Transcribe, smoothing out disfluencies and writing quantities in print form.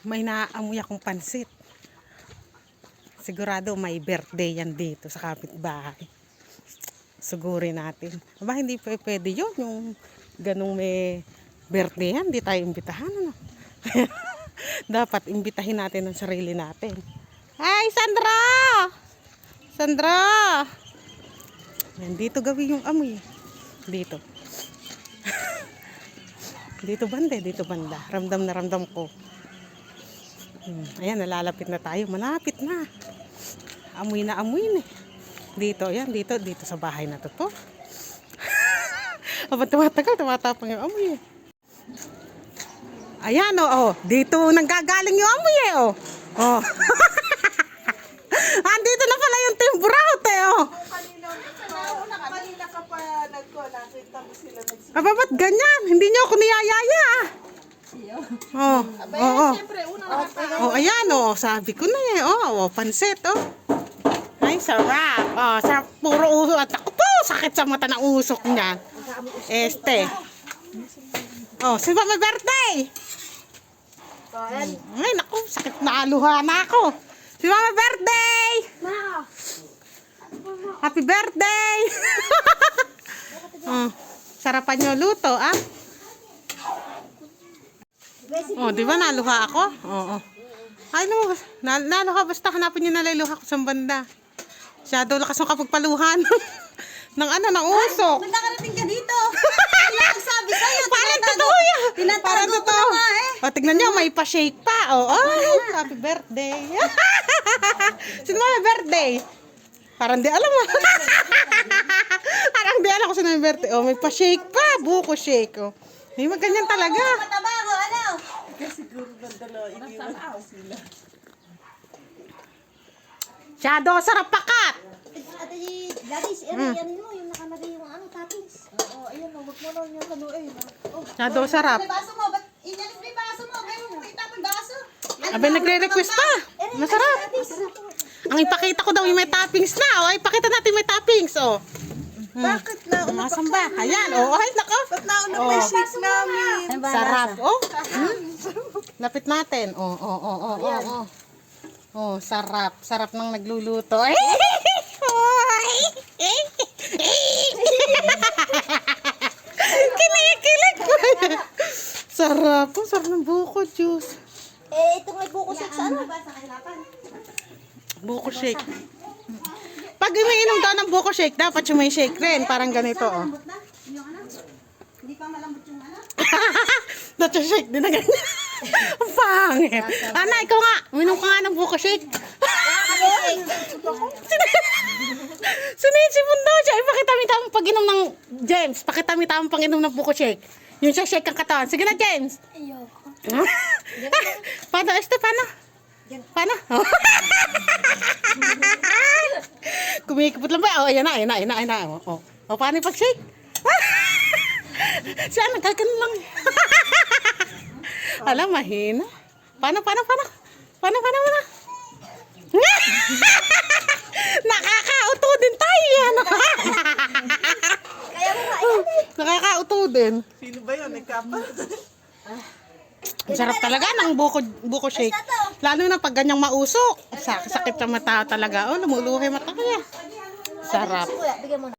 may naamoy akong pansit. Sigurado may birthday yan dito sa kapitbahay. Sugurin natin. Aba, hindi pwede yun. Yung ganung may birthday yan, hindi tayo imbitahan. Ano? Dapat imbitahin natin ang sarili natin. Hi, Sandra! Sandra! Yan, dito gawin yung amoy. Dito. Dito banda. Ramdam na ramdam ko. Ayan, nalalapit na tayo. Malapit na. Amoy na. Dito, ayan, dito sa bahay na to. Aba, tumatapang yung amoy. Ayan, dito nanggagaling yung amoy oh. Andito na pala yung timbraut Kanina ka pa nakita mo sila nagsusunod. Aba, ba't ganyan? Hindi nyo ako niyayaya ayan sabi ko na pansit ay sarap sarap, puro usok at ako po, sakit sa mata ng usok niya sino ba may birthday? Ay naku, sakit na aluha na ako. Sino ba may birthday? Happy birthday! Sarapan nyo luto, di ba naluha ako? Ay, no, naluha. Basta hanapin nyo naliluha ko sa banda. Shadow lakas ng kapagpaluhan. ng usok. Nakarating ka dito. Sabi sa'yo. Parang totoo yan. Parang totoo. Tignan nyo, may pa-shake pa. Happy birthday. Sino may birthday? Parang di alam Parang di alam ko sino may birthday. May pa-shake pa. Buko shake. May maganyan talaga. Matabago, ano? Siguro ba dalawa iniwan sila. Shadow, sarap pakat. Ate, Gladys, yan mo, yung nakalagay yung toppings. Ayan mo, wag mo lang yung haluin. Shadow, sarap. Baso mo, ba't inyalis mo yung baso mo? Ngayon, itapon baso. Abay, nagre-request pa. Masarap. Ang ipakita ko daw yung may toppings na. Ipakita natin may toppings. Bakit na? Asan ba? Ayan. Ay, nako. Ba't nauna pa yung shake namin? Sarap. Lapit natin. Sarap. Sarap ng nagluluto. Kinikilig ko. Sarap. Sarap ng buko juice. Ito may buko shake sa ano? Buko shake. Pag umiinom daw ng buko shake, dapat yung may shake rin. Parang ganito, Hindi pa malambot yung ano? Dapat yung shake din na ganyan. Ang pangit. Ana, ikaw nga. Uminom ka nga ng buko shake. Sinisipon daw siya. Ipakita mo pag-inom ng James. Pakita mo pag-inom ng buko shake. Yung siya shake ang katawan. Sige na, James. Ayoko. Paano? Paano? Kumikipot lang ba? Ayan na. Paano yung pag-shake? Siya, nagkaganon lang. Alam, mahina. Paano? Nakakauto din tayo yan. Kaya mo nga, Nakakauto din. Sino ba yun? Nagkapa? Ang sarap talaga ng buko shake. Lalo na pag ganyang mausok. Sakit sa mata talaga. Lumuluhi mata kaya. Sarap. Bigyan mo na.